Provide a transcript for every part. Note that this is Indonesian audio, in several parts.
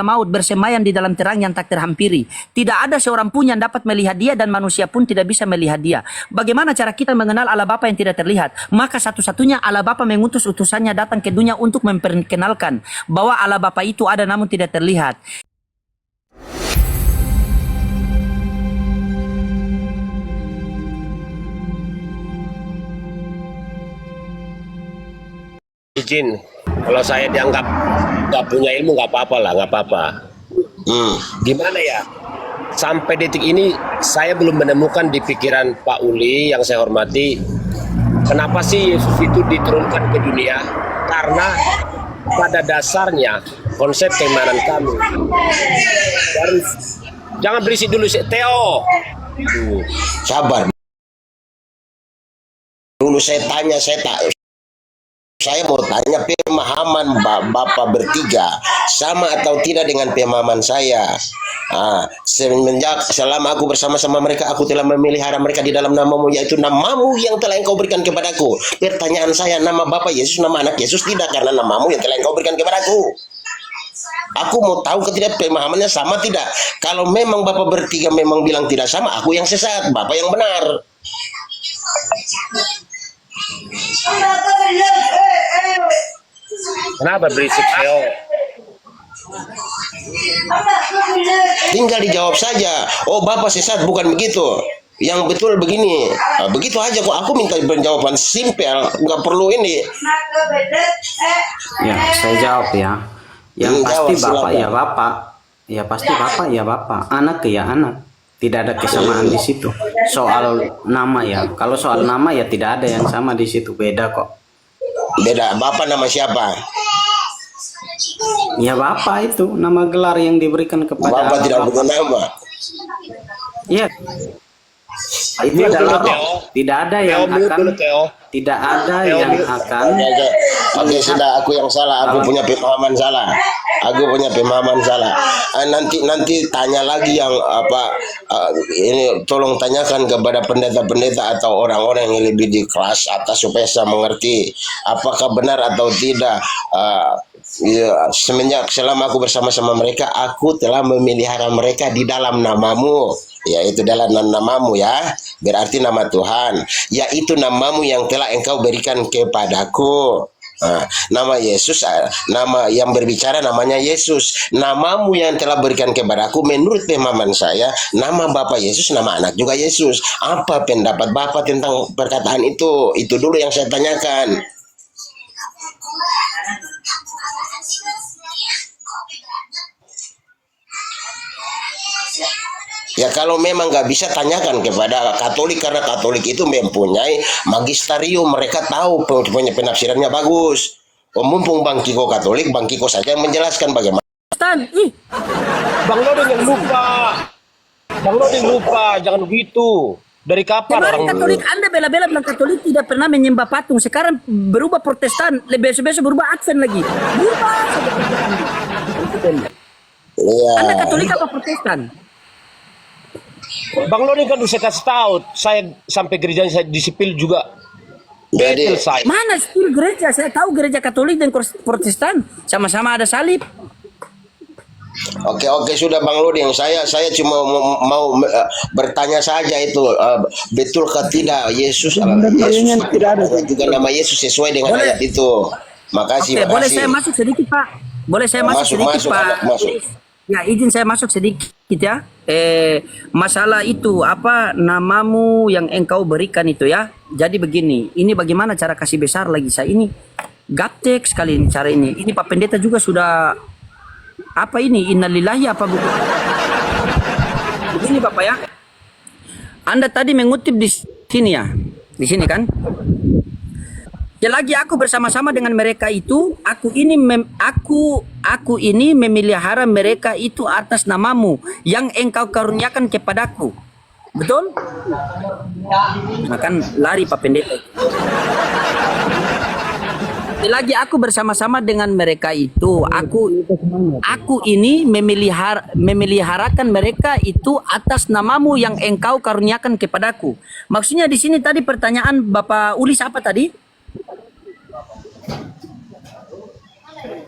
maut bersemayam di dalam terang yang tak terhampiri. Tidak ada seorang pun yang dapat melihat dia dan manusia pun tidak bisa melihat dia. Bagaimana cara kita mengenal Allah Bapa yang tidak terlihat? Maka satu-satunya Allah Bapa mengutus utusannya datang ke dunia untuk memperkenalkan bahwa Allah Bapa itu ada namun tidak terlihat. Izin, kalau saya dianggap nggak punya ilmu nggak apa-apa lah, nggak apa-apa. Gimana ya? Sampai detik ini saya belum menemukan di pikiran Pak Uli yang saya hormati, kenapa sih Yesus itu diturunkan ke dunia? Karena pada dasarnya konsep keimanan kami. Jangan berisik dulu, Theo. Sabar. Dulu saya mau tanya pemahaman Bapak bertiga sama atau tidak dengan pemahaman saya. Semenjak selama aku bersama-sama mereka, aku telah memelihara mereka di dalam namamu, yaitu namamu yang telah engkau berikan kepadaku. Pertanyaan saya, nama Bapak Yesus, nama anak Yesus tidak, karena namamu yang telah engkau berikan kepadaku. Aku mau tahu ketidak pemahamannya sama tidak. Kalau memang Bapak bertiga memang bilang tidak sama, aku yang sesat, Bapak yang benar. Kenapa berisik, Theo? Tinggal dijawab saja. Oh, Bapak sesat, bukan begitu. Yang betul begini. Begitu aja kok. Aku minta jawaban simpel, nggak perlu ini. Ya, saya jawab ya. Yang pasti Jawab, Bapak silakan. ya Bapak. Ya pasti Bapak ya Bapak. Anak ya anak. Tidak ada kesamaan di situ. Soal nama ya. Kalau soal nama ya tidak ada yang sama di situ. Beda kok. Beda. Bapak nama siapa? Ya Bapak itu nama gelar yang diberikan kepada Bapak Allah tidak Bapa. punya nama. Iya. Itu Mute adalah dulu, Theo. roh. Tidak ada Theo, yang mute akan dulu, Theo. tidak ada Theo, yang mute. akan Oke, sudah, aku yang salah. Aku punya pemahaman salah. Aku punya pemahaman salah. Nanti tanya lagi yang ini tolong tanyakan kepada pendeta-pendeta atau orang-orang yang lebih di kelas atas supaya saya mengerti apakah benar atau tidak. Ya, selama aku bersama-sama mereka, aku telah memelihara mereka di dalam namamu, yaitu dalam namamu ya, berarti nama Tuhan, yaitu namamu yang telah engkau berikan kepadaku. Nama Yesus, nama yang berbicara namanya Yesus. Namamu yang telah berikan kepadaku, menurut pemahaman saya, nama Bapak Yesus, nama anak juga Yesus. Apa pendapat Bapak tentang perkataan itu? Itu dulu yang saya tanyakan. Ya kalau memang nggak bisa, tanyakan kepada Katolik, karena Katolik itu mempunyai magisterium, mereka tahu punya penafsirannya bagus. Mumpung Bang Kiko Katolik, Bang Kiko saja yang menjelaskan bagaimana. Stan, Bang Loding yang lupa. Bang Loding lupa, jangan begitu. Dari kapan kemarin orang Katolik Anda bela-bela bilang Katolik tidak pernah menyembah patung. Sekarang berubah Protestan, besok-besok berubah Advent lagi. Berubah. Iya. Anda Katolik apa Protestan? Bang Loding kan saya kasih tahu, saya sampai gerejanya saya disipil juga. Jadi Betul saya. Mana sih gereja? Saya tahu gereja Katolik dan Protestan sama-sama ada salib. Oke, sudah Bang Loding, saya cuma mau bertanya saja itu, betulkah tidak Yesus tidak ada juga nama Yesus sesuai dengan Boleh. ayat itu. Makasih, Oke, boleh makasih. saya masuk sedikit Pak? Boleh saya masuk sedikit Pak? Masuk. Ya, izin saya masuk sedikit ya. Masalah itu apa namamu yang engkau berikan itu ya. Jadi begini, ini bagaimana cara kasih besar lagi saya ini gaptek sekali ini cara ini. Ini Pak Pendeta juga sudah apa ini innalillahi apa bukan? Begini Bapak ya. Anda tadi mengutip di sini ya. Di sini kan? Ya lagi aku bersama-sama dengan mereka itu, aku ini memelihara mereka itu atas namamu yang engkau karuniakan kepadaku. Betul? Makan lari Pak Pendeta. Lagi aku bersama-sama dengan mereka itu, aku ini memeliharakan mereka itu atas namamu yang engkau karuniakan kepadaku. Maksudnya di sini tadi pertanyaan Bapak Ulis apa tadi?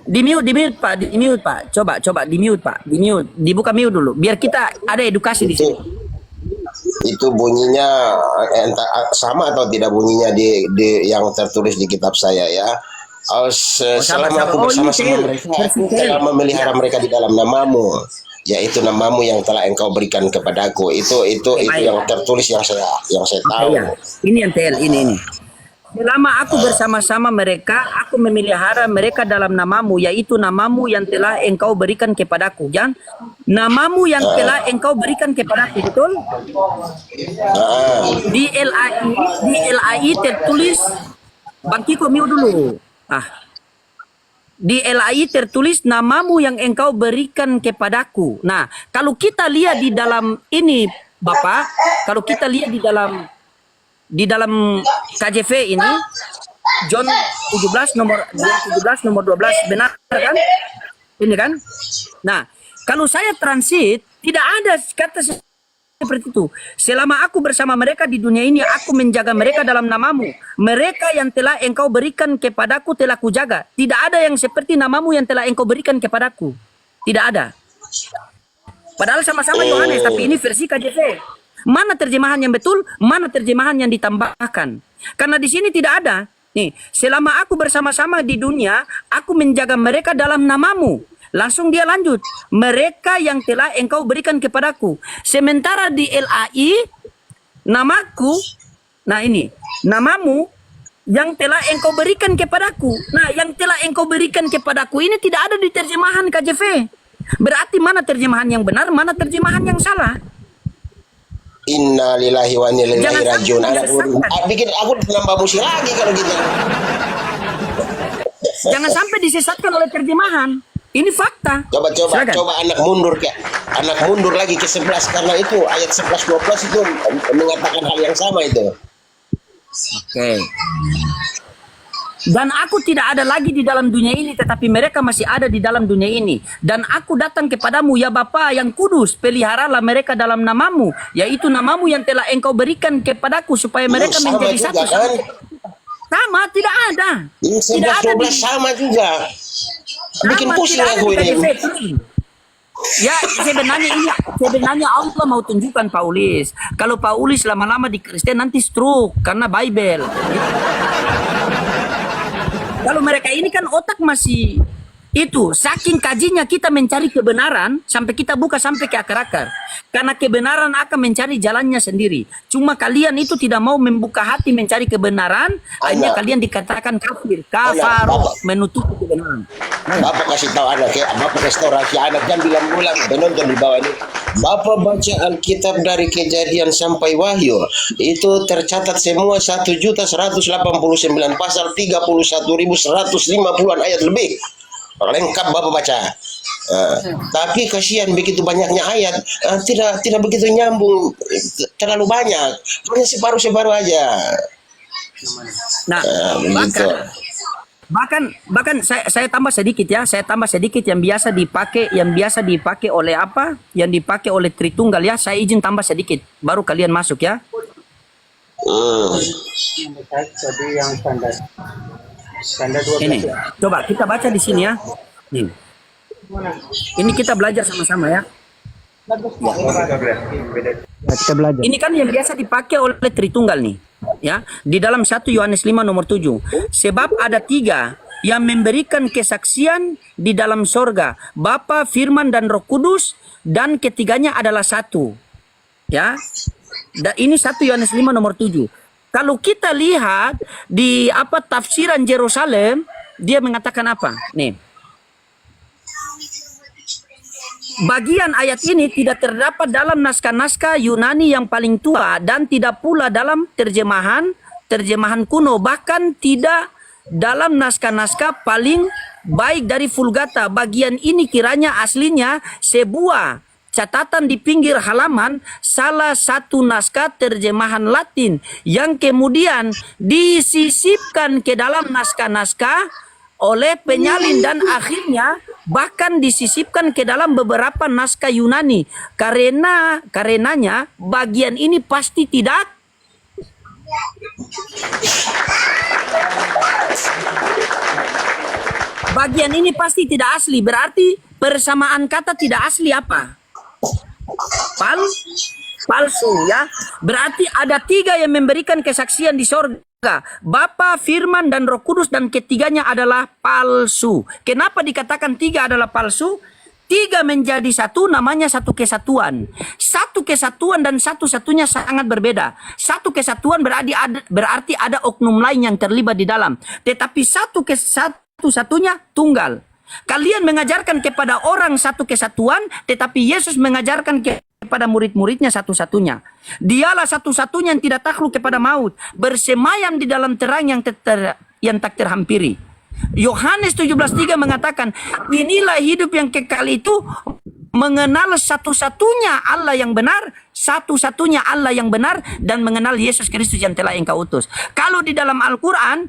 Di mute Pak, di mute Pak. Coba di mute Pak, di mute, dibuka mute dulu, biar kita ada edukasi di itu sini. itu bunyinya sama atau tidak bunyinya di yang tertulis di kitab saya ya. Selama aku bersama-sama mereka, aku telah memelihara mereka di dalam namamu, yaitu namamu yang telah engkau berikan kepadaku. Itu yang tertulis yang saya tahu. Ya. Ini yang TL ini. Selama aku bersama-sama mereka, aku memelihara mereka dalam namamu, yaitu namamu yang telah engkau berikan kepadaku. Kan? Namamu yang telah engkau berikan kepadaku, betul? Di LAI tertulis, Bang Kiko mute dulu. Di LAI tertulis namamu yang engkau berikan kepadaku. Nah, kalau kita lihat di dalam ini, Bapak, kalau kita lihat di dalam KJV ini, John 17 nomor 12, benar kan? Ini kan? Nah, kalau saya transit, tidak ada kata seperti itu. Selama aku bersama mereka di dunia ini, aku menjaga mereka dalam namamu. Mereka yang telah engkau berikan kepadaku telah kujaga. Tidak ada yang seperti namamu yang telah engkau berikan kepadaku. Tidak ada. Padahal sama-sama Yohanes, tapi ini versi KJV. Mana terjemahan yang betul, mana terjemahan yang ditambahkan. Karena di sini tidak ada. Nih, selama aku bersama-sama di dunia, aku menjaga mereka dalam namamu. Langsung dia lanjut. Mereka yang telah engkau berikan kepadaku. Sementara di LAI, namaku, nah ini, namamu yang telah engkau berikan kepadaku. Nah, yang telah engkau berikan kepadaku ini tidak ada di terjemahan KJV. Berarti mana terjemahan yang benar, mana terjemahan yang salah? Inna lillahi wa inna ilaihi rajiun. Bikin aku nambah musik lagi kalau gitu. Jangan sampai disesatkan oleh terjemahan. Ini fakta. Coba anak mundur lagi ke 11 karena itu ayat 11 12 itu mengatakan hal yang sama itu. Oke. Dan aku tidak ada lagi di dalam dunia ini, tetapi mereka masih ada di dalam dunia ini. Dan aku datang kepadamu, ya Bapa yang kudus, peliharalah mereka dalam namamu, yaitu namamu yang telah engkau berikan kepadaku, supaya mereka menjadi satu. Kan? Sama, tidak ada. Tidak ada 12 sama juga. Bikin pusing aku ini. Ya, sebenarnya Allah mau tunjukkan Paulis. Kalau Paulis lama-lama di Kristen nanti stroke karena Bible. Kalau mereka ini kan otak masih itu, saking kajinya kita mencari kebenaran sampai kita buka sampai ke akar-akar. Karena kebenaran akan mencari jalannya sendiri. Cuma kalian itu tidak mau membuka hati mencari kebenaran, akhirnya kalian dikatakan kafir, kafar, menutupi kebenaran. Bapak kasih tahu anak ya, Bapak kasih tahu rahasia anak, jangan bilang-bilang penonton di bawah ini. Bapak baca Alkitab dari Kejadian sampai Wahyu, itu tercatat semua 1.189 pasal 31.150 ayat lebih. Lengkap Bapak baca. Tapi kasihan begitu banyaknya ayat, tidak begitu nyambung, terlalu banyak, hanya separuh-separuh aja. Nah, bahkan saya tambah sedikit ya, yang biasa dipakai oleh apa? Yang dipakai oleh Tritunggal ya, saya izin tambah sedikit, baru kalian masuk ya. Tadi yang standar 12. Ini, coba kita baca di sini ya. Nih. Ini kita belajar sama-sama ya. Kita belajar. Ini kan yang biasa dipakai oleh Tritunggal nih. Ya, di dalam 1 Yohanes 5 nomor 7. Sebab ada 3 yang memberikan kesaksian di dalam sorga, Bapa, Firman, dan Roh Kudus, dan ketiganya adalah satu. Ya. Dan ini 1 Yohanes 5 nomor 7. Kalau kita lihat di tafsiran Yerusalem, dia mengatakan apa? Nih. Bagian ayat ini tidak terdapat dalam naskah-naskah Yunani yang paling tua dan tidak pula dalam terjemahan kuno, bahkan tidak dalam naskah-naskah paling baik dari Vulgata. Bagian ini kiranya aslinya sebuah catatan di pinggir halaman salah satu naskah terjemahan Latin yang kemudian disisipkan ke dalam naskah-naskah oleh penyalin dan akhirnya bahkan disisipkan ke dalam beberapa naskah Yunani. Karenanya bagian ini pasti tidak bagian ini pasti tidak asli. Berarti persamaan kata tidak asli apa? Palsu ya. Berarti ada 3 yang memberikan kesaksian di sorga. Bapa, Firman, dan Roh Kudus, dan ketiganya adalah palsu. Kenapa dikatakan 3 adalah palsu? 3 menjadi satu, namanya satu kesatuan. Satu kesatuan dan satu-satunya sangat berbeda. Satu kesatuan berarti ada oknum lain yang terlibat di dalam. Tetapi satu-satunya tunggal. Kalian mengajarkan kepada orang satu kesatuan, tetapi Yesus mengajarkan kepada murid-muridnya satu-satunya. Dialah satu-satunya yang tidak takluk kepada maut, bersemayam di dalam terang yang tak terhampiri. Yohanes 17:3 mengatakan, inilah hidup yang kekal itu, mengenal satu-satunya Allah yang benar, satu-satunya Allah yang benar, dan mengenal Yesus Kristus yang telah engkau utus. Kalau di dalam Al-Quran,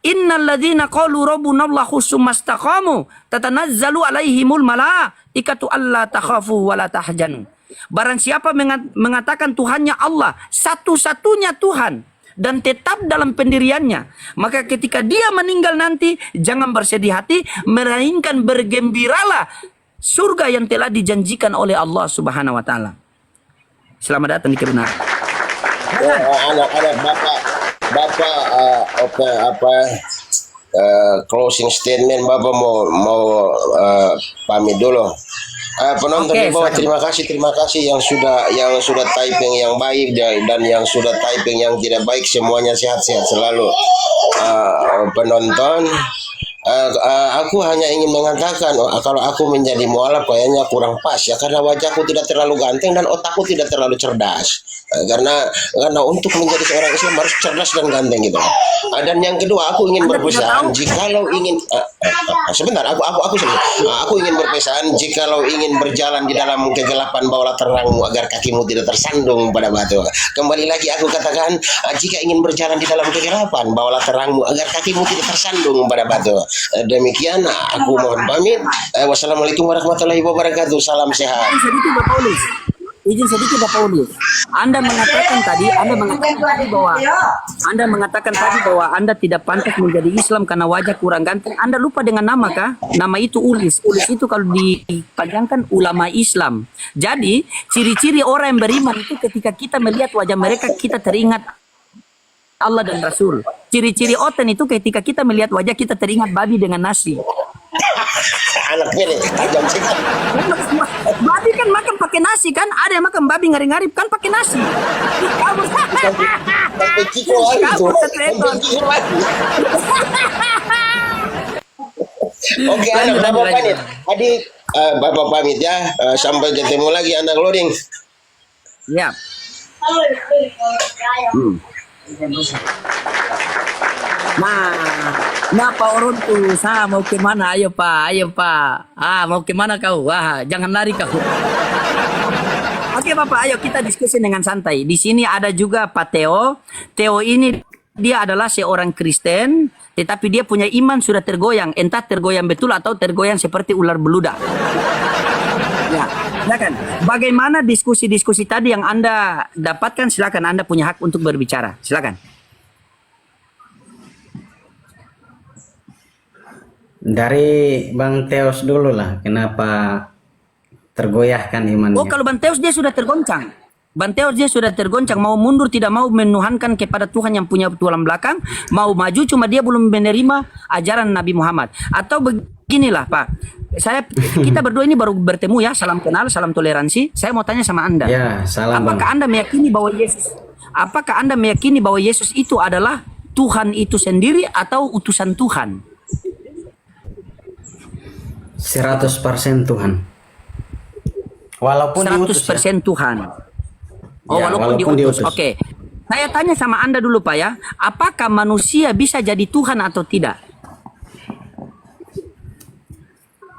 innal ladzina qalu rabbunallahu tsumma istaqamu tatanazzalu alaihimul malaikatu alla takhafu wa la tahzanu. Barang siapa mengatakan Tuhannya Allah, satu-satunya Tuhan, dan tetap dalam pendiriannya, maka ketika dia meninggal nanti, jangan bersedih hati, melainkan bergembiralah, surga yang telah dijanjikan oleh Allah Subhanahu wa taala. Selamat datang di kebenaran. Anak-anak Bapak closing statement Bapak mau pamit dulu. Penonton Oke, di bawah, silakan. terima kasih yang sudah typing yang baik dan yang sudah typing yang tidak baik, semuanya sehat-sehat selalu. Penonton, aku hanya ingin mengatakan, kalau aku menjadi mualaf kayaknya kurang pas ya, karena wajahku tidak terlalu ganteng dan otakku tidak terlalu cerdas. Karena untuk menjadi seorang Islam harus cerdas dan ganteng gitu. Dan yang kedua, aku ingin berpesan, jikalau ingin sebentar, aku ingin berpesan, jikalau ingin berjalan di dalam kegelapan, bawalah terangmu agar kakimu tidak tersandung pada batu. Kembali lagi aku katakan, jika ingin berjalan di dalam kegelapan, bawalah terangmu agar kakimu tidak tersandung pada batu. Demikian, aku mohon pamit. Wassalamualaikum warahmatullahi wabarakatuh. Salam sehat. Izin sedikit Bapak Paulus. Anda mengatakan tadi bahwa Anda tidak pantas menjadi Islam karena wajah kurang ganteng. Anda lupa dengan nama kah? Nama itu Ulis. Ulis itu kalau dipanjangkan ulama Islam. Jadi ciri-ciri orang yang beriman itu ketika kita melihat wajah mereka, kita teringat Allah dan Rasul. Ciri-ciri oten itu ketika kita melihat wajah, kita teringat babi dengan nasi. Anaknya nih tajam sekali. Babi kan makan pakai nasi kan? Ada yang makan babi ngarip-ngarip kan pakai nasi. Sampai Ciko lagi tuh. Sampai Ciko lagi. Oke, anak Bapak pamit. Adik, Bapak pamit ya. Sampai ketemu lagi anak loading. Ya. Nah Pak Orun tuh, mau kemana? Ayo Pak. Mau kemana kau? Jangan lari kau. Oke Bapak, ayo kita diskusi dengan santai. Di sini ada juga Pak Theo. Theo ini dia adalah seorang Kristen, tetapi dia punya iman sudah tergoyang. Entah tergoyang betul atau tergoyang seperti ular beludak. Ya, silakan. Bagaimana diskusi-diskusi tadi yang Anda dapatkan? Silakan, Anda punya hak untuk berbicara. Silakan. Dari Bang Teos dulu lah, kenapa tergoyahkan imannya? Oh, kalau Bang Teos dia sudah tergoncang. Bang Teos dia sudah tergoncang, mau mundur, tidak mau menuhankan kepada Tuhan yang punya tulang belakang, mau maju cuma dia belum menerima ajaran Nabi Muhammad. Atau beginilah Pak, kita berdua ini baru bertemu ya, salam kenal, salam toleransi. Saya mau tanya sama Anda. Ya, salam Apakah Bang. Anda meyakini bahwa Yesus itu adalah Tuhan itu sendiri atau utusan Tuhan? 100% Tuhan. Walaupun 100% diutus ya. Tuhan. Oh, Ya, walaupun diutus. diutus. Oke. Saya tanya sama Anda dulu Pak ya, apakah manusia bisa jadi Tuhan atau tidak?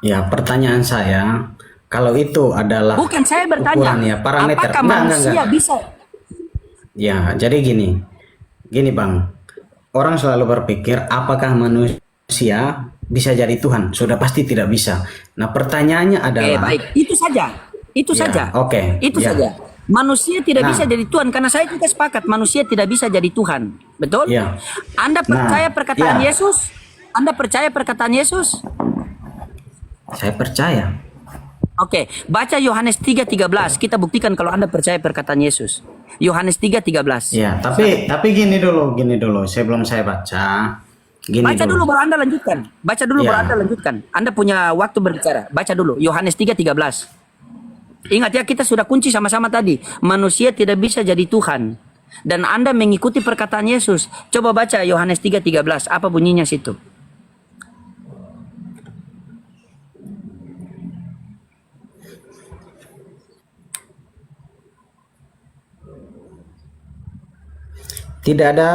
Ya, pertanyaan saya, kalau itu adalah Bukan saya bertanya, ukuran ya, parameter. apakah Enggak. manusia bisa? Ya, jadi gini Bang, orang selalu berpikir apakah manusia bisa jadi Tuhan? Sudah pasti tidak bisa. Nah, pertanyaannya adalah, Baik, itu saja. Itu Ya, saja. oke. Itu Ya. saja. Manusia tidak Nah. bisa jadi Tuhan karena saya juga sepakat manusia tidak bisa jadi Tuhan. Betul? Ya. Anda percaya perkataan ya. Yesus? Anda percaya perkataan Yesus? Saya percaya. Oke, baca Yohanes 3:13. Kita buktikan kalau Anda percaya perkataan Yesus. Yohanes 3:13. Ya, tapi gini dulu. Sebelum saya baca, gini Baca dulu dulu. baru Anda lanjutkan. Baca dulu Ya. baru Anda lanjutkan. Anda punya waktu berbicara. Baca dulu Yohanes 3:13. Ingat ya, kita sudah kunci sama-sama tadi. Manusia tidak bisa jadi Tuhan. Dan Anda mengikuti perkataan Yesus. Coba baca Yohanes 3:13. Apa bunyinya situ? Tidak ada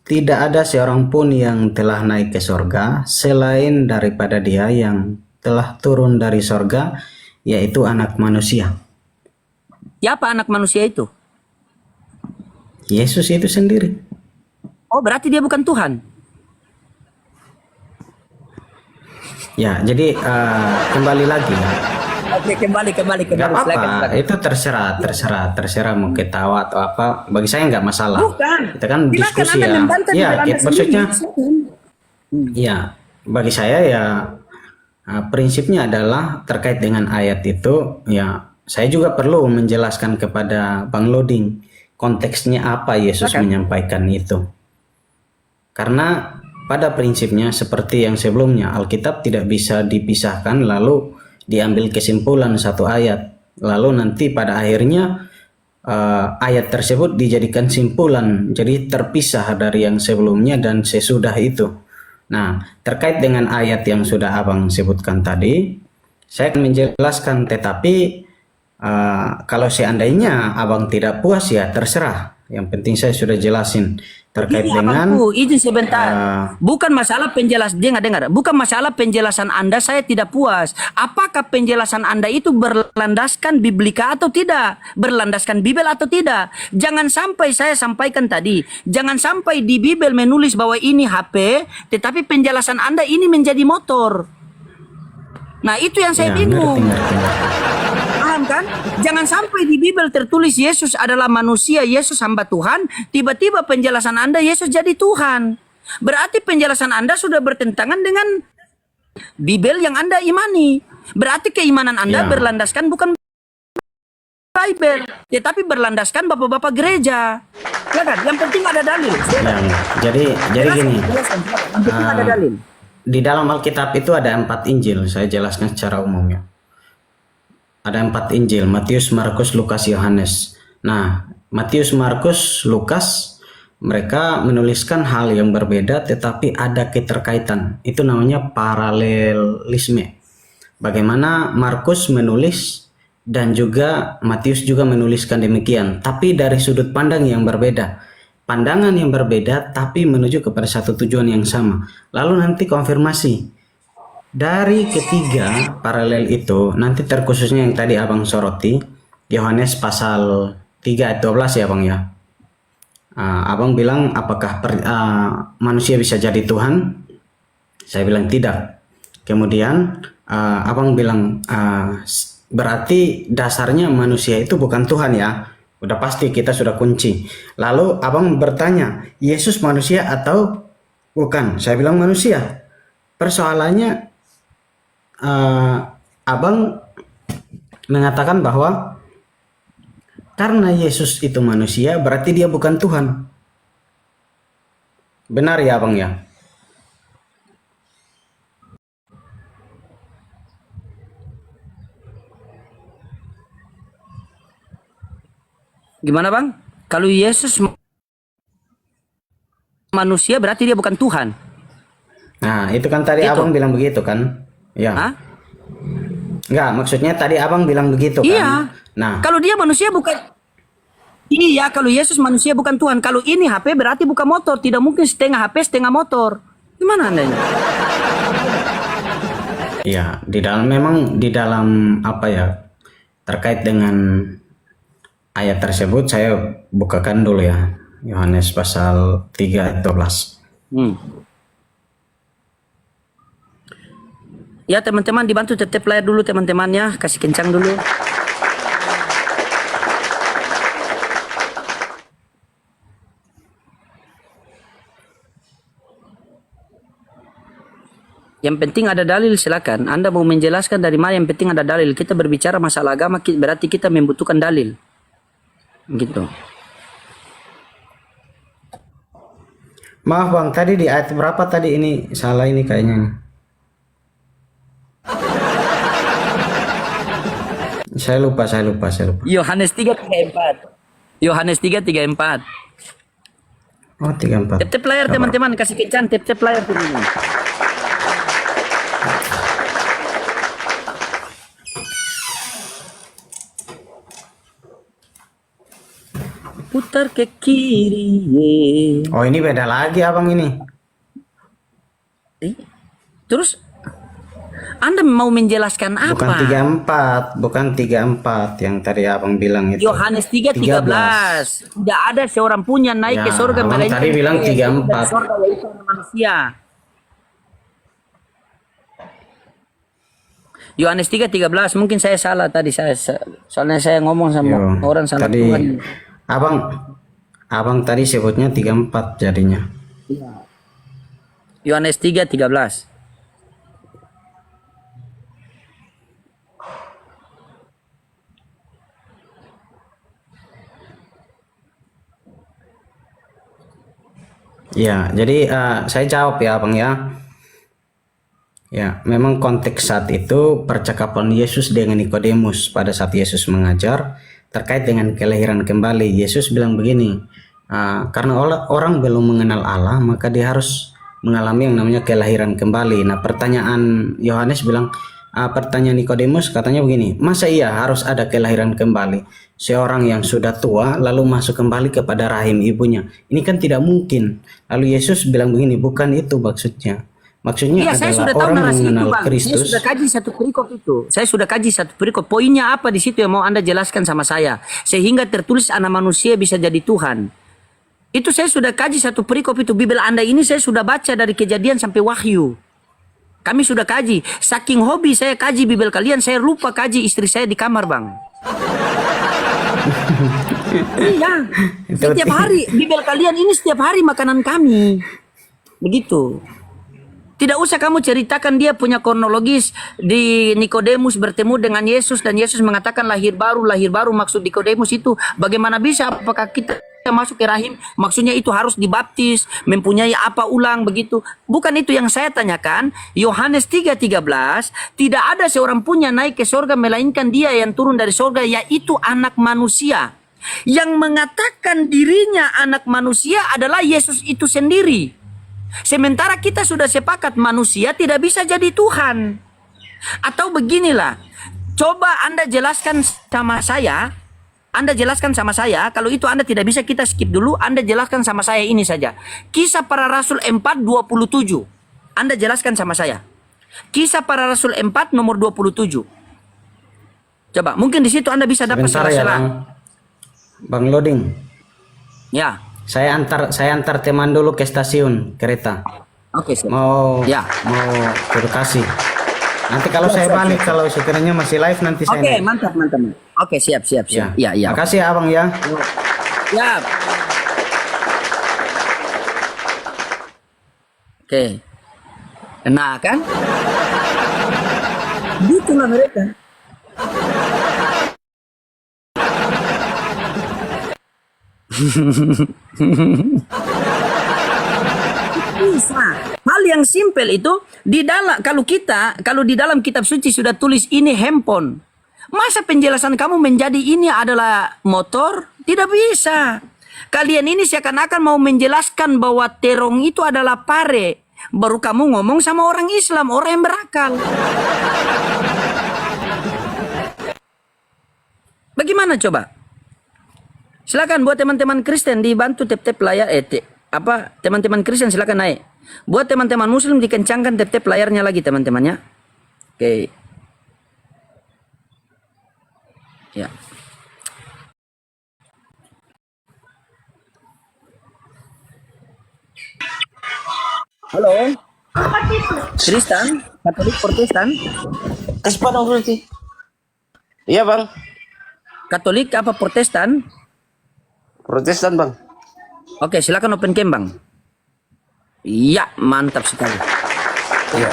tidak ada seorang pun yang telah naik ke sorga selain daripada Dia yang telah turun dari sorga, yaitu Anak Manusia. Siapa anak manusia itu? Yesus itu sendiri. Oh, berarti dia bukan Tuhan. Ya, jadi kembali lagi. Oke, kembali. Nggak apa-apa, Silakan. itu terserah mau ketawa atau apa. Bagi saya nggak masalah. Bukan. Kita kan Silakan diskusi Anda ya. membantah Ya, diri Anda maksudnya, sendiri. ya, bagi saya ya prinsipnya adalah terkait dengan ayat itu. Ya, saya juga perlu menjelaskan kepada Bang Loding konteksnya apa Yesus menyampaikan itu. Karena pada prinsipnya seperti yang sebelumnya, Alkitab tidak bisa dipisahkan lalu diambil kesimpulan satu ayat, lalu nanti pada akhirnya ayat tersebut dijadikan simpulan, jadi terpisah dari yang sebelumnya dan sesudah itu. Nah, terkait dengan ayat yang sudah Abang sebutkan tadi, saya akan menjelaskan, tetapi kalau seandainya Abang tidak puas ya terserah. Yang penting saya sudah jelasin terkait Ini dengan abangku, izin sebentar. Bukan masalah dengar. Bukan masalah penjelasan Anda saya tidak puas. Apakah penjelasan Anda itu berlandaskan biblika atau tidak? Berlandaskan Bibel atau tidak? Jangan sampai saya sampaikan tadi. Jangan sampai di Bibel menulis bahwa ini HP, tetapi penjelasan Anda ini menjadi motor. Nah, itu yang saya ya, bingung. ngerti. Paham kan? Jangan sampai di Bibel tertulis Yesus adalah manusia, Yesus hamba Tuhan, tiba-tiba penjelasan Anda Yesus jadi Tuhan. Berarti penjelasan Anda sudah bertentangan dengan Bibel yang Anda imani. Berarti keimanan Anda Ya. berlandaskan bukan Bible, tetapi berlandaskan bapak-bapak gereja. Ya kan? Yang penting ada dalil. Ya, jadi gini. Yang penting ada dalil. Di dalam Alkitab itu ada 4 Injil, saya jelaskan secara umumnya. Ada 4 Injil, Matius, Markus, Lukas, Yohanes. Nah, Matius, Markus, Lukas, mereka menuliskan hal yang berbeda tetapi ada keterkaitan. Itu namanya paralelisme. Bagaimana Markus menulis dan juga Matius juga menuliskan demikian, tapi dari sudut pandang yang berbeda. Pandangan yang berbeda tapi menuju kepada satu tujuan yang sama. Lalu nanti konfirmasi. Dari ketiga paralel itu nanti terkhususnya yang tadi Abang soroti, Yohanes pasal 3 ayat 12 ya Bang ya. Abang bilang apakah manusia bisa jadi Tuhan? Saya bilang tidak. Kemudian Abang bilang berarti dasarnya manusia itu bukan Tuhan ya. Udah pasti kita sudah kunci. Lalu Abang bertanya, Yesus manusia atau bukan? Saya bilang manusia. Persoalannya Abang mengatakan bahwa karena Yesus itu manusia berarti dia bukan Tuhan. Benar ya Abang ya? Gimana Bang? Kalau Yesus manusia berarti dia bukan Tuhan. Nah, itu kan tadi Gitu. Abang bilang begitu kan? Ya. Hah? Enggak, maksudnya tadi Abang bilang begitu kan? Iya. Nah, Kalau dia manusia bukan. Iya, kalau Yesus manusia bukan Tuhan. Kalau ini HP berarti bukan motor. Tidak mungkin setengah HP, setengah motor. Gimana Anda ini? ya, memang di dalam apa ya? Terkait dengan ayat tersebut saya bukakan dulu ya. Yohanes pasal 3 ayat 12. Ya teman-teman dibantu tetap layar dulu teman-temannya. Kasih kencang dulu. Yang penting ada dalil, silakan. Anda mau menjelaskan dari mana, yang penting ada dalil. Kita berbicara masalah agama, berarti kita membutuhkan dalil. Gitu. Maaf Bang, tadi di ayat berapa tadi ini salah ini kayaknya. Saya lupa. Yohanes 3:34. Yohanes 3:34. Oh, 34. Tap-tap layar teman-teman, kasih kencan tap-tap layar teman-teman. Putar ke kiri. Oh, ini beda lagi Abang ini. Terus Anda mau menjelaskan Bukan apa? 34, bukan 34 yang tadi Abang bilang itu. Yohanes 3:13. Tidak ada seorang pun yang naik Ya, ke surga Abang melainkan tadi bilang dari 34. surga, yaitu manusia. Yohanes 3:13, mungkin saya salah tadi, soalnya saya ngomong sama Yo, orang salah tadi Tuhan. Abang tadi sebutnya 34 jadinya. Yohanes 3:13. Ya, jadi saya jawab ya Abang ya. Ya, memang konteks saat itu percakapan Yesus dengan Nikodemus pada saat Yesus mengajar terkait dengan kelahiran kembali. Yesus bilang begini, karena orang belum mengenal Allah, maka dia harus mengalami yang namanya kelahiran kembali. Nah, pertanyaan Yohanes bilang, pertanyaan Nikodemus katanya begini, masa iya harus ada kelahiran kembali? Seorang yang sudah tua lalu masuk kembali kepada rahim ibunya. Ini kan tidak mungkin. Lalu Yesus bilang begini, bukan itu maksudnya. Maksudnya Iya, saya sudah adalah tahu orang narasi itu, mengenal Bang. Saya Kristus. sudah kaji satu perikop itu. Saya sudah kaji satu perikop. Poinnya apa di situ yang mau Anda jelaskan sama saya? Sehingga tertulis anak manusia bisa jadi Tuhan. Itu saya sudah kaji satu perikop itu. Bibel Anda ini saya sudah baca dari Kejadian sampai Wahyu. Kami sudah kaji. Saking hobi saya kaji Bibel kalian, saya lupa kaji istri saya di kamar, Bang. Iya. Setiap hari Bibel kalian ini setiap hari makanan kami. Begitu. Tidak usah kamu ceritakan dia punya kronologis di Nikodemus bertemu dengan Yesus dan Yesus mengatakan lahir baru maksud Nikodemus itu bagaimana bisa, apakah kita masuk ke rahim maksudnya itu harus dibaptis, mempunyai apa ulang begitu. Bukan itu yang saya tanyakan. Yohanes 3:13, tidak ada seorang pun yang naik ke surga melainkan dia yang turun dari surga, yaitu anak manusia. Yang mengatakan dirinya anak manusia adalah Yesus itu sendiri. Sementara kita sudah sepakat manusia tidak bisa jadi Tuhan. Atau beginilah, coba Anda jelaskan sama saya. Anda jelaskan sama saya, kalau itu Anda tidak bisa kita skip dulu. Anda jelaskan sama saya ini saja. Kisah Para Rasul 4:27. Anda jelaskan sama saya. Kisah Para Rasul 4 nomor 27. Coba, mungkin di situ Anda bisa dapat Sebentar ya, salah. Bang Loading. Ya. Saya antar teman dulu ke stasiun kereta. Oke, siap. Mau Ya. ke Bekasi. Nanti kalau saya balik, kalau sekiranya masih live nanti saya Oke, naik. mantap. Oke, siap. Ya. Ya. Makasih ya Abang ya. Siap. Oke. Nah kan? Gitulah mereka. Bisa. Hal yang simpel itu di dalam kalau di dalam kitab suci sudah tulis ini handphone. Masa penjelasan kamu menjadi ini adalah motor? Tidak bisa. Kalian ini seakan-akan mau menjelaskan bahwa terong itu adalah pare. Baru kamu ngomong sama orang Islam, orang yang berakal. Bagaimana coba? Silakan buat teman-teman Kristen dibantu tap-tap layar teman-teman Kristen silakan naik. Buat teman-teman Muslim dikencangkan tap-tap layarnya lagi teman-temannya. Oke. Ya. Halo. Kristen, Katolik, Protestan? Kesempatan berarti. Iya bang, Katolik apa Protestan? Protestan bang. Oke, silakan open cam, Bang. Iya, mantap sekali. Iya.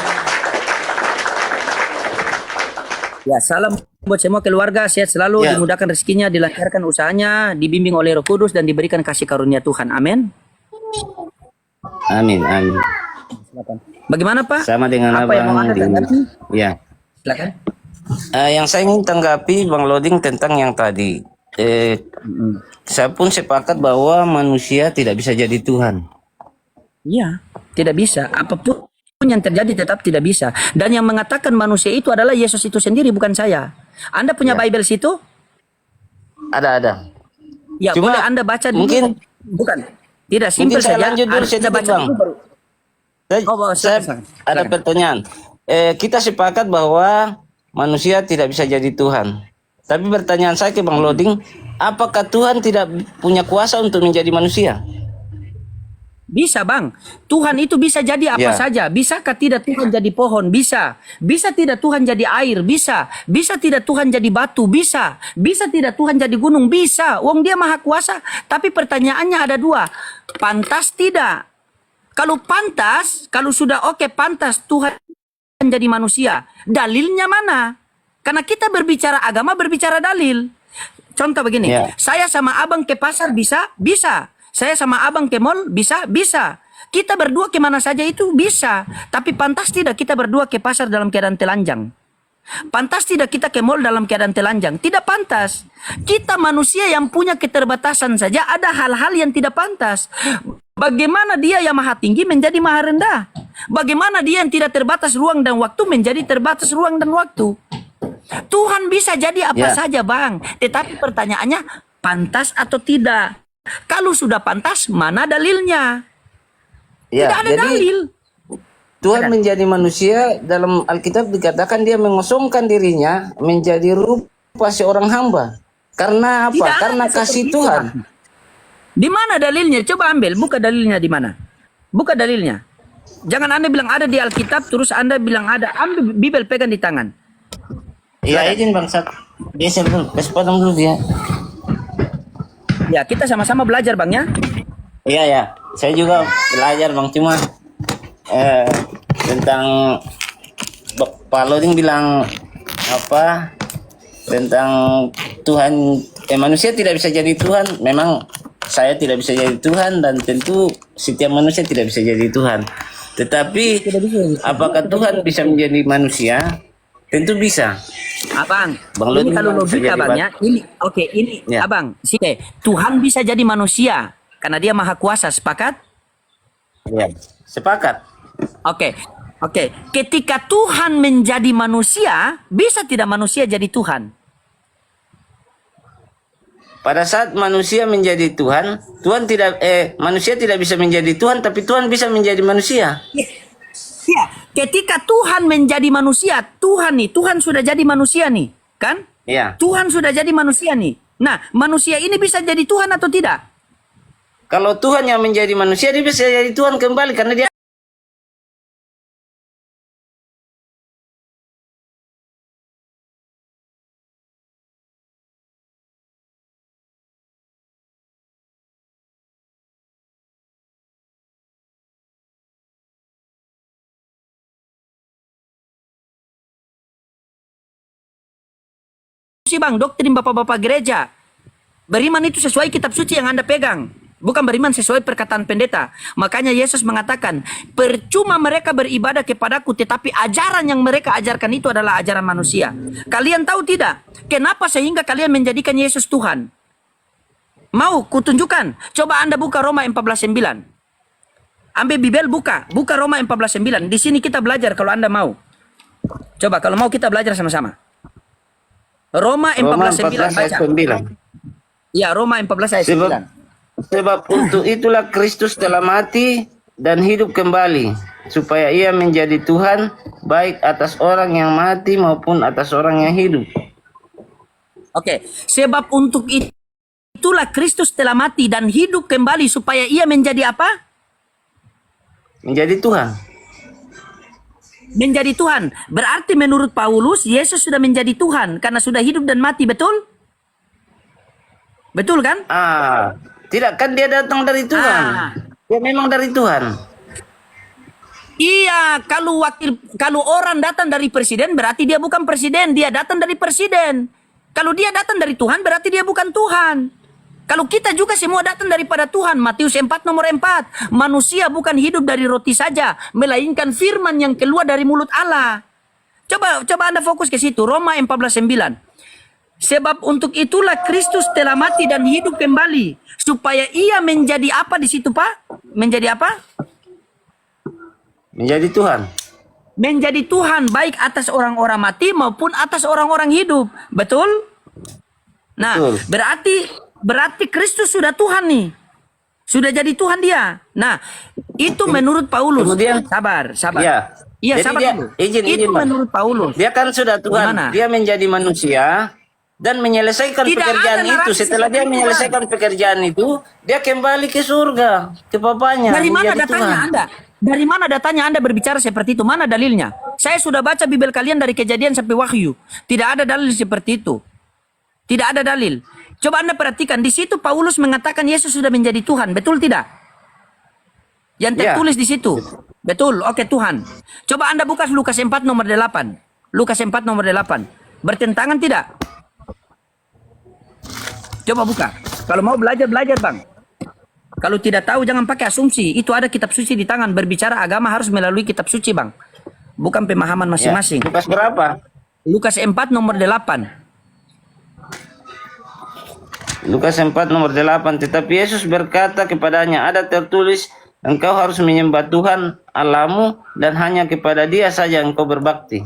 Ya, salam buat semua keluarga, sehat selalu, Ya. dimudahkan rezekinya, dilancarkan usahanya, dibimbing oleh Roh Kudus dan diberikan kasih karunia Tuhan. Amin. Amin, amin. Bagaimana Pak? Sama dengan Apa yang mau abang Anda tanggapi? ya. Silakan. Yang saya ingin tanggapi Bang Loding tentang yang tadi. Saya pun sepakat bahwa manusia tidak bisa jadi Tuhan. Iya, tidak bisa. Apapun yang terjadi tetap tidak bisa. Dan yang mengatakan manusia itu adalah Yesus itu sendiri, bukan saya. Anda punya Ya. Bible situ? Ada. Ya, Cuma boleh Anda baca dulu. mungkin- Bukan. Tidak, simpel Mungkin saya saja. lanjut dulu Anda sedikit, baca Bang. dulu baru. Saya, Oh, silakan, saya silakan. ada Silakan. pertanyaan. Kita sepakat bahwa manusia tidak bisa jadi Tuhan. Tapi pertanyaan saya ke Bang Loding, apakah Tuhan tidak punya kuasa untuk menjadi manusia? Bisa Bang, Tuhan itu bisa jadi apa Ya. saja. Bisakah tidak Tuhan jadi pohon? Bisa. Bisa tidak Tuhan jadi air? Bisa. Bisa tidak Tuhan jadi batu? Bisa. Bisa tidak Tuhan jadi gunung? Bisa. Wong dia maha kuasa. Tapi pertanyaannya ada dua. Pantas tidak? Kalau pantas, kalau sudah oke pantas Tuhan jadi manusia. Dalilnya mana? Karena kita berbicara agama, berbicara dalil. Contoh begini, Ya. saya sama abang ke pasar bisa? Bisa. Saya sama abang ke mall bisa? Bisa. Kita berdua kemana saja itu bisa. Tapi pantas tidak kita berdua ke pasar dalam keadaan telanjang? Pantas tidak kita ke mall dalam keadaan telanjang? Tidak pantas. Kita manusia yang punya keterbatasan saja ada hal-hal yang tidak pantas. Bagaimana dia yang maha tinggi menjadi maha rendah? Bagaimana dia yang tidak terbatas ruang dan waktu menjadi terbatas ruang dan waktu? Tuhan bisa jadi apa Ya. saja Bang. Tetapi pertanyaannya pantas atau tidak? Kalau sudah pantas, mana dalilnya? Ya, Tidak ada jadi dalil. Tuhan menjadi manusia dalam Alkitab dikatakan dia mengosongkan dirinya menjadi rupa seorang hamba. Karena apa? Tidak ada Karena seperti kasih itu, Tuhan. Bang. Di mana dalilnya? Coba ambil, buka dalilnya di mana? Buka dalilnya. Jangan Anda bilang ada di Alkitab, terus Anda bilang ada. Ambil Bibel, pegang di tangan. Iya, izin Bang Sat. Geser dulu, kasih potong dulu dia. Ya, kita sama-sama belajar Bang ya. Iya ya, saya juga belajar Bang, cuma tentang Pak Loding bilang apa tentang Tuhan, manusia tidak bisa jadi Tuhan. Memang saya tidak bisa jadi Tuhan dan tentu setiap manusia tidak bisa jadi Tuhan. Tetapi apakah Tuhan bisa menjadi manusia? Tentu bisa. Abang, Bang ini Loding kalau bisa logika jadi Bang ya. Ini, oke, ini Ya. Abang, sini. Tuhan bisa jadi manusia karena dia maha kuasa, sepakat? Ya, sepakat. Oke, oke. Ketika Tuhan menjadi manusia, bisa tidak manusia jadi Tuhan? Pada saat manusia menjadi Tuhan, manusia tidak bisa menjadi Tuhan, tapi Tuhan bisa menjadi manusia. Ya, ketika Tuhan menjadi manusia, Tuhan sudah jadi manusia nih, kan? Ya. Tuhan sudah jadi manusia nih. Nah, manusia ini bisa jadi Tuhan atau tidak? Kalau Tuhan yang menjadi manusia, dia bisa jadi Tuhan kembali karena dia Sih Bang, doktrin bapak-bapak gereja. Beriman itu sesuai kitab suci yang Anda pegang. Bukan beriman sesuai perkataan pendeta. Makanya Yesus mengatakan, percuma mereka beribadah kepadaku, tetapi ajaran yang mereka ajarkan itu adalah ajaran manusia. Kalian tahu tidak? Kenapa sehingga kalian menjadikan Yesus Tuhan? Mau kutunjukkan? Coba Anda buka Roma 14:9. Ambil Bibel, buka Roma 14:9. Di sini kita belajar kalau Anda mau. Coba kalau mau kita belajar sama-sama. Roma 14:9 baca. 14:9. Ya, Roma 14 ayat 9. Sebab untuk itulah Kristus telah mati dan hidup kembali, supaya ia menjadi Tuhan baik atas orang yang mati maupun atas orang yang hidup. Oke, sebab untuk itulah Kristus telah mati dan hidup kembali supaya ia menjadi apa? Menjadi Tuhan. Menjadi Tuhan. Berarti menurut Paulus, Yesus sudah menjadi Tuhan karena sudah hidup dan mati, betul? Betul kan? Tidak kan dia datang dari Tuhan. Ah. Dia memang dari Tuhan. Iya, kalau orang datang dari presiden berarti dia bukan presiden, dia datang dari presiden. Kalau dia datang dari Tuhan berarti dia bukan Tuhan. Kalau kita juga semua datang daripada Tuhan, Matius 4 nomor 4. Manusia bukan hidup dari roti saja, melainkan firman yang keluar dari mulut Allah. Coba Anda fokus ke situ, Roma 14:9. Sebab untuk itulah Kristus telah mati dan hidup kembali, supaya ia menjadi apa di situ, Pak? Menjadi apa? Menjadi Tuhan. Menjadi Tuhan baik atas orang-orang mati maupun atas orang-orang hidup. Betul? Nah, Betul. berarti Kristus sudah Tuhan nih. Sudah jadi Tuhan dia. Nah, itu menurut Paulus. Kemudian sabar. Iya. Iya, Jadi sabar dia, dulu. izin, Itu Bang. menurut Paulus. Dia kan sudah Tuhan. Gimana? Dia menjadi manusia dan menyelesaikan Tidak pekerjaan ada itu. narasi Setelah dia seperti itu, menyelesaikan pekerjaan itu, dia kembali ke surga, ke Bapaknya. Dari mana menjadi datanya Tuhan. Anda? Dari mana datanya Anda berbicara seperti itu? Mana dalilnya? Saya sudah baca Bibel kalian dari Kejadian sampai Wahyu. Tidak ada dalil seperti itu. Tidak ada dalil. Coba Anda perhatikan, di situ Paulus mengatakan Yesus sudah menjadi Tuhan, betul tidak? Yang Ya. tertulis di situ. Betul, oke Tuhan. Coba Anda buka Lukas 4 nomor 8. Lukas 4 nomor 8. Bertentangan tidak? Coba buka. Kalau mau belajar Bang. Kalau tidak tahu jangan pakai asumsi. Itu ada kitab suci di tangan. Berbicara agama harus melalui kitab suci, Bang. Bukan pemahaman Ya. masing-masing. Lukas berapa? Lukas 4 nomor 8. Lukas 4 nomor 8. Tetapi Yesus berkata kepadanya, ada tertulis, engkau harus menyembah Tuhan Allahmu dan hanya kepada Dia saja engkau berbakti.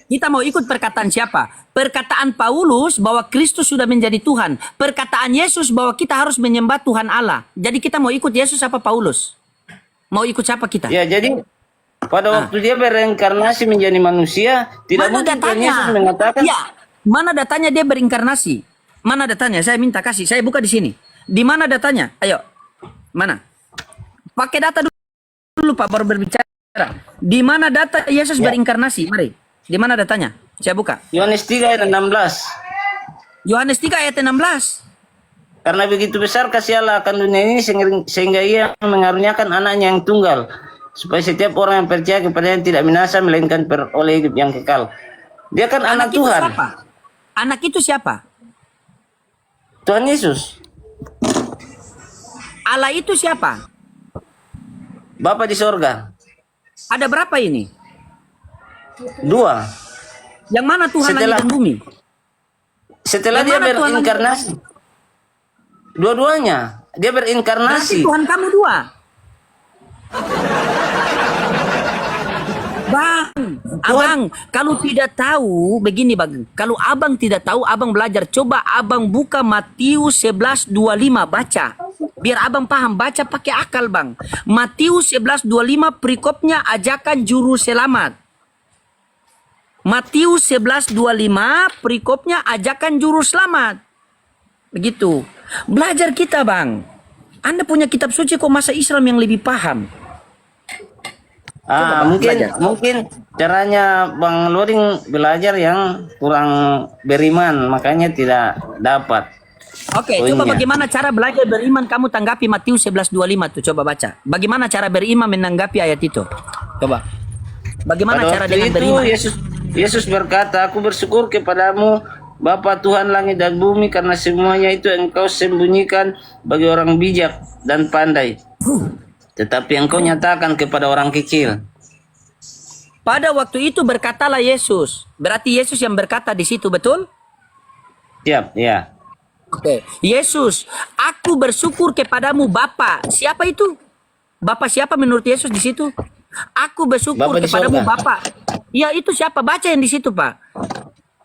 Kita mau ikut perkataan siapa? Perkataan Paulus bahwa Kristus sudah menjadi Tuhan. Perkataan Yesus bahwa kita harus menyembah Tuhan Allah. Jadi kita mau ikut Yesus apa Paulus? Mau ikut siapa kita? Ya, jadi pada waktu dia bereinkarnasi menjadi manusia, tidak Mana mungkin Tuhan datanya? Yesus mengatakan, Ya, mana datanya dia berinkarnasi? Mana datanya? Saya minta kasih. Saya buka di sini. Di mana datanya? Ayo. Mana? Pakai data dulu Pak baru berbicara. Di mana data Yesus berinkarnasi? Mari. Di mana datanya? Saya buka. Yohanes 3 ayat 16. Yohanes 3 ayat 16. Karena begitu besar kasih Allah akan dunia ini sehingga ia mengaruniakan anaknya yang tunggal, supaya setiap orang yang percaya kepadanya tidak binasa melainkan beroleh hidup yang kekal. Dia kan anak itu Tuhan. siapa? Anak itu siapa? Tuhan Yesus. Allah itu siapa? Bapa di sorga. Ada berapa ini? 2. Yang mana Tuhan langit Setelah- dan bumi? Setelah Yang dia mana Tuhan berinkarnasi. Dua-duanya. Dia Berarti berinkarnasi. Tuhan kamu 2. Bang, abang, kalau tidak tahu, begini bang, kalau abang tidak tahu, abang belajar. Coba abang buka Matius 11:25, baca. Biar abang paham, baca pakai akal bang. Matius 11:25 perikopnya ajakan juru selamat. Matius 11:25 perikopnya ajakan juru selamat. Begitu. Belajar kita bang. Anda punya kitab suci kok masa Islam yang lebih paham. Coba, Bang, Mungkin caranya Bang Loring belajar yang kurang beriman, makanya tidak dapat. Oke, Poinnya. coba bagaimana cara belajar beriman kamu tanggapi Matius 11:25 tuh, coba baca. Bagaimana cara beriman menanggapi ayat itu? Coba. Bagaimana Pada cara waktu dengan itu beriman? Yesus berkata, aku bersyukur kepadamu Bapa Tuhan langit dan bumi, karena semuanya itu engkau sembunyikan bagi orang bijak dan pandai, tetapi engkau nyatakan kepada orang kecil. Pada waktu itu berkatalah Yesus. Berarti Yesus yang berkata di situ, betul? Siap, ya. Oke. Yesus, aku bersyukur kepadamu Bapa. Siapa itu? Bapa siapa menurut Yesus di situ? Aku bersyukur Bapa di kepadamu sorga. Bapa. Ya itu siapa? Baca yang di situ, Pak.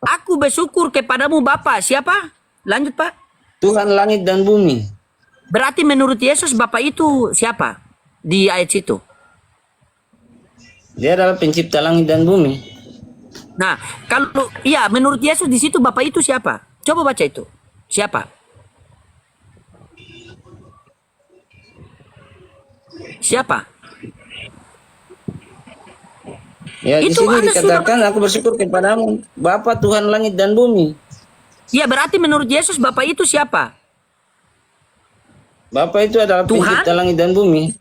Aku bersyukur kepadamu Bapa. Siapa? Lanjut, Pak. Tuhan langit dan bumi. Berarti menurut Yesus Bapa itu siapa? Di ayat situ. Dia adalah pencipta langit dan bumi. Nah, kalau iya menurut Yesus di situ Bapa itu siapa? Coba baca itu. Siapa? Siapa? Ya, di Itu sini Anda dikatakan aku bersyukur kepadamu Bapa Tuhan langit dan bumi. Ya berarti menurut Yesus Bapa itu siapa? Bapa itu adalah Tuhan? pencipta langit dan bumi.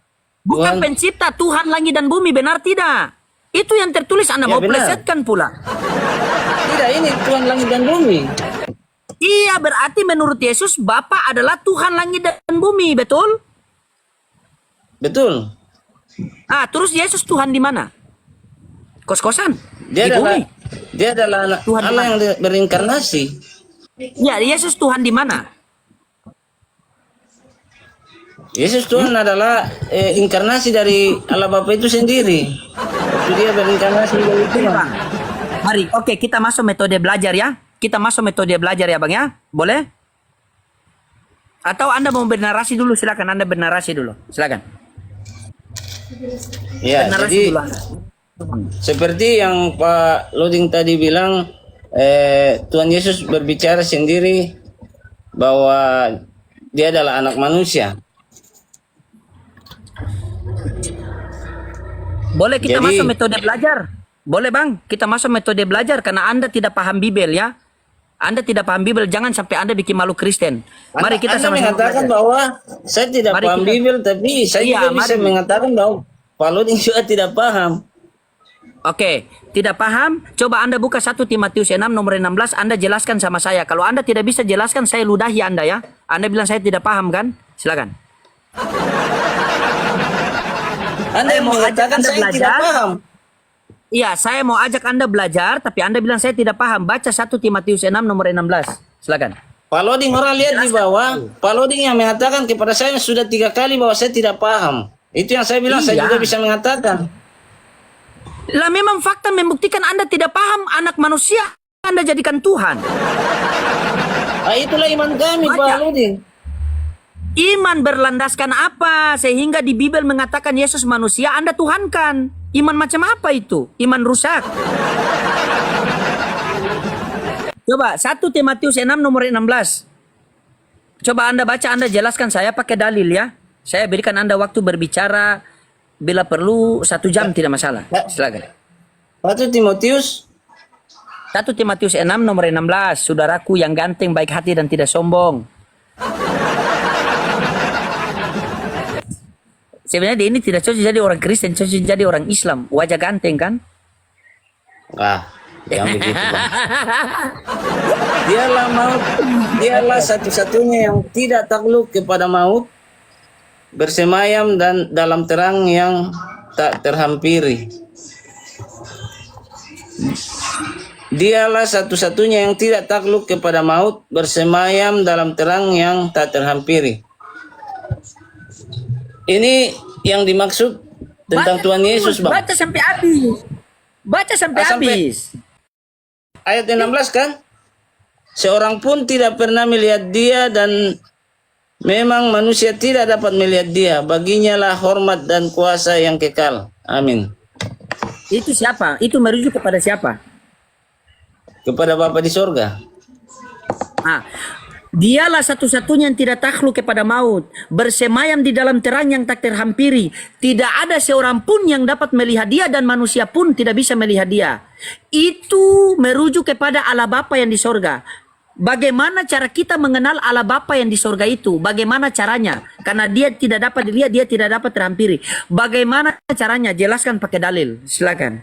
Bukan Tuhan- pencipta, Tuhan langit dan bumi, benar tidak? Itu yang tertulis, Anda Ya, mau benar. plesetkan pula. Tidak, ini Tuhan langit dan bumi. Iya, berarti menurut Yesus Bapa adalah Tuhan langit dan bumi, betul? Betul. Ah, terus Yesus Tuhan di mana? Kos-kosan? Dia Di adalah bumi? anak Tuhan Allah yang berinkarnasi. Ya, Yesus Tuhan di mana? Yesus Tuhan adalah inkarnasi dari Allah Bapa itu sendiri. Waktu dia berinkarnasi dari Tuhan. Mari, oke, kita masuk metode belajar ya. Kita masuk metode belajar ya, Bang ya. Boleh? Atau Anda mau bernarasi dulu? Silakan Anda bernarasi dulu. Silakan. Ya, Bernarasi jadi dulu Anda. seperti yang Pak Loding tadi bilang, Tuhan Yesus berbicara sendiri bahwa dia adalah anak manusia. Boleh kita Jadi- masuk metode belajar? Boleh Bang, kita masuk metode belajar karena Anda tidak paham Bibel ya. Anda tidak paham Bibel, jangan sampai Anda bikin malu Kristen. Mari kita Anda sama-sama mengatakan belajar. bahwa saya tidak Mari paham kita- Bibel, tapi saya Iya, juga bisa mari. mengatakan bahwa Pak Loding juga tidak paham. Oke, tidak paham? Coba Anda buka 1 Timotius 6 nomor 16, Anda jelaskan sama saya. Kalau Anda tidak bisa jelaskan, saya ludahi Anda ya. Anda bilang saya tidak paham kan? Silakan. Anda Saya yang mau ajak mengatakan Anda saya belajar. tidak paham. Iya, saya mau ajak Anda belajar, tapi Anda bilang saya tidak paham. Baca 1 Timotius 6 nomor 16. Silakan. Pak Loding orang lihat di bawah, Pak Loding yang mengatakan kepada saya sudah 3 kali bahwa saya tidak paham. Itu yang saya bilang, saya Iya. juga bisa mengatakan. Lah memang fakta membuktikan Anda tidak paham anak manusia. Anda jadikan Tuhan. Itulah iman kami, Baca. Pak Loding. Iman berlandaskan apa? Sehingga di Bibel mengatakan Yesus manusia, Anda tuhankan. Iman macam apa itu? Iman rusak. Coba 1 Timotius 6 nomor 16. Coba Anda baca, Anda jelaskan saya pakai dalil ya. Saya berikan Anda waktu berbicara bila perlu 1 jam tidak masalah. Silakan. 1 Timotius 1 Timotius 6 nomor 16. Saudaraku yang ganteng, baik hati dan tidak sombong. Sebenarnya dia ini tidak cocok jadi orang Kristen, cocok jadi orang Islam. Wajah ganteng kan? Yang begitu, Bang. Dialah maut, dialah satu-satunya yang tidak takluk kepada maut, bersemayam dan dalam terang yang tak terhampiri. Dialah satu-satunya yang tidak takluk kepada maut, bersemayam dalam terang yang tak terhampiri. Ini yang dimaksud tentang Tuhan Yesus, Bang. Baca sampai habis. Baca sampai Sampai- habis. Ayat 16 kan? Seorang pun tidak pernah melihat dia dan memang manusia tidak dapat melihat dia. Baginya lah hormat dan kuasa yang kekal. Amin. Itu siapa? Itu merujuk kepada siapa? Kepada Bapa di sorga. Ah, dialah satu-satunya yang tidak takluk kepada maut, bersemayam di dalam terang yang tak terhampiri. Tidak ada seorang pun yang dapat melihat dia dan manusia pun tidak bisa melihat dia. Itu merujuk kepada Allah Bapa yang di sorga. Bagaimana cara kita mengenal Allah Bapa yang di sorga itu? Bagaimana caranya? Karena dia tidak dapat dilihat, dia tidak dapat terhampiri. Bagaimana caranya? Jelaskan pakai dalil. Silakan.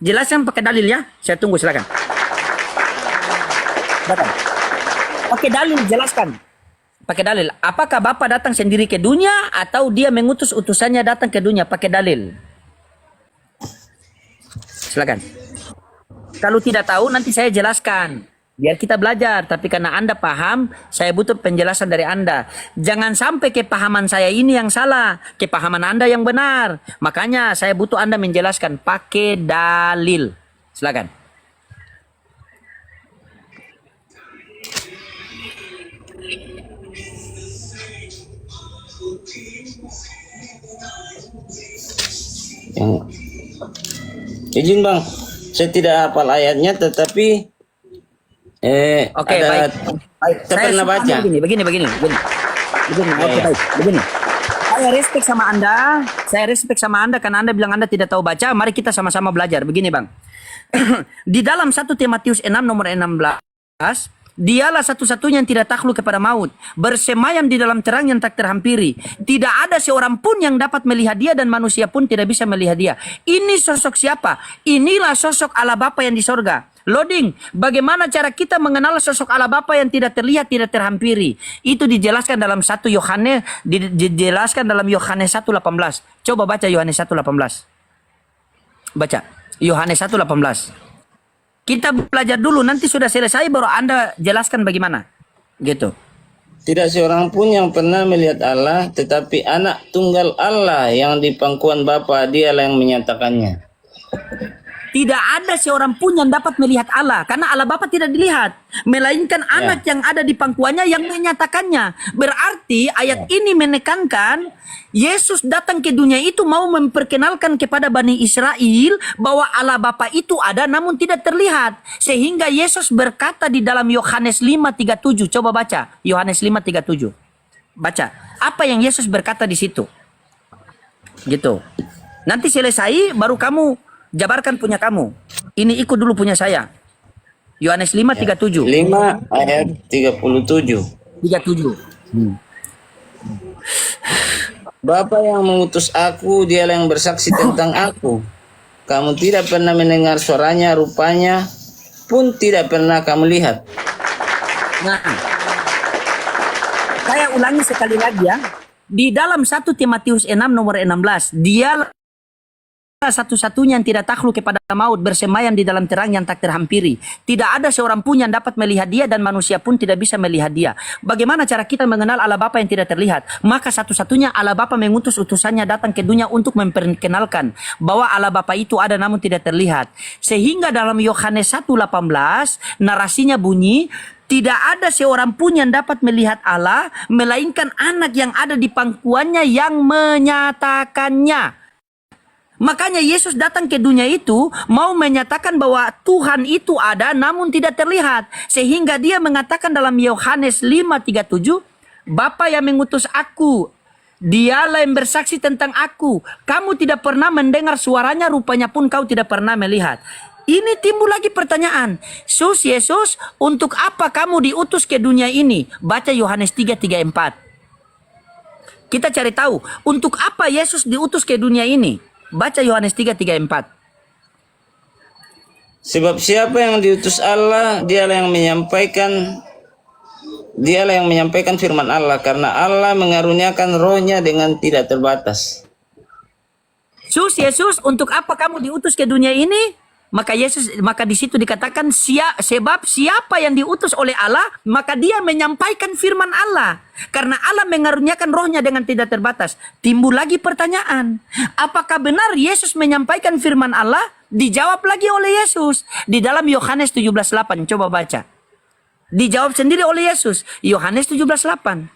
Jelaskan pakai dalil ya. Saya tunggu, silakan. Silakan. Pakai dalil, jelaskan. Pakai dalil. Apakah Bapa datang sendiri ke dunia atau dia mengutus utusannya datang ke dunia? Pakai dalil. Silakan. Kalau tidak tahu nanti saya jelaskan. Biar kita belajar. Tapi karena Anda paham, saya butuh penjelasan dari Anda. Jangan sampai kepahaman saya ini yang salah. Kepahaman Anda yang benar. Makanya saya butuh Anda menjelaskan. Pakai dalil. Silakan. Yang izin, Bang. Saya tidak hafal ayatnya, tetapi Oke, ada, baik. Baik. saya pernah suka baca. Begini. Begini. Oke, ya. baik. Begini. Saya respect sama Anda. Saya respect sama Anda karena Anda bilang Anda tidak tahu baca. Mari kita sama-sama belajar. Begini, Bang. Di dalam 1 Timotius 6 nomor 16, Dialah satu-satunya yang tidak takluk kepada maut, bersemayam di dalam terang yang tak terhampiri. Tidak ada seorang pun yang dapat melihat dia dan manusia pun tidak bisa melihat dia. Ini sosok siapa? Inilah sosok Allah Bapa yang di sorga. Loading, bagaimana cara kita mengenal sosok Allah Bapa yang tidak terlihat, tidak terhampiri? Itu dijelaskan dalam 1 Yohanes, dijelaskan dalam Yohanes 1:18. Coba baca Yohanes 1:18. Baca Yohanes 1:18. Kita belajar dulu, nanti sudah selesai baru Anda jelaskan bagaimana. Gitu. Tidak seorang pun yang pernah melihat Allah, tetapi anak tunggal Allah yang di pangkuan Bapa, dialah yang menyatakannya. Tidak ada seorang pun yang dapat melihat Allah, karena Allah Bapa tidak dilihat, melainkan anak yang ada di pangkuannya yang menyatakannya. Berarti ayat ini menekankan Yesus datang ke dunia itu mau memperkenalkan kepada Bani Israel bahwa Allah Bapa itu ada namun tidak terlihat. Sehingga Yesus berkata di dalam Yohanes 5:37. Coba baca Yohanes 5:37. Baca. Apa yang Yesus berkata di situ? Gitu. Nanti selesai baru kamu jabarkan punya kamu. Ini ikut dulu punya saya. Yohanes 5:37. 5 ayat 37. 37. Bapa yang mengutus aku, dialah yang bersaksi tentang aku. Kamu tidak pernah mendengar suaranya, rupanya pun tidak pernah kamu lihat. Nah, saya ulangi sekali lagi ya. Di dalam 1 Timotius 6 nomor 16, dialah satu-satunya yang tidak takluk kepada maut, bersemayam di dalam terang yang tak terhampiri. Tidak ada seorang pun yang dapat melihat dia dan manusia pun tidak bisa melihat dia. Bagaimana cara kita mengenal Allah Bapa yang tidak terlihat? Maka satu-satunya Allah Bapa mengutus utusannya datang ke dunia untuk memperkenalkan bahwa Allah Bapa itu ada namun tidak terlihat. Sehingga dalam Yohanes 1:18 narasinya bunyi, tidak ada seorang pun yang dapat melihat Allah, melainkan anak yang ada di pangkuannya yang menyatakannya. Makanya Yesus datang ke dunia itu mau menyatakan bahwa Tuhan itu ada namun tidak terlihat. Sehingga dia mengatakan dalam Yohanes 5:37, Bapa yang mengutus aku, dialah yang bersaksi tentang aku. Kamu tidak pernah mendengar suaranya, rupanya pun kau tidak pernah melihat. Ini timbul lagi pertanyaan. Yesus, untuk apa kamu diutus ke dunia ini? Baca Yohanes 3:3-4. Kita cari tahu, untuk apa Yesus diutus ke dunia ini? Baca Yohanes 3:3-4. Sebab siapa yang diutus Allah, dialah yang menyampaikan firman Allah, karena Allah mengaruniakan rohnya dengan tidak terbatas. Yesus, untuk apa kamu diutus ke dunia ini? Maka di situ dikatakan sebab siapa yang diutus oleh Allah, maka dia menyampaikan firman Allah. Karena Allah mengaruniakan rohnya dengan tidak terbatas. Timbul lagi pertanyaan, apakah benar Yesus menyampaikan firman Allah? Dijawab lagi oleh Yesus di dalam Yohanes 17:8. Coba baca. Dijawab sendiri oleh Yesus. Yohanes 17:8.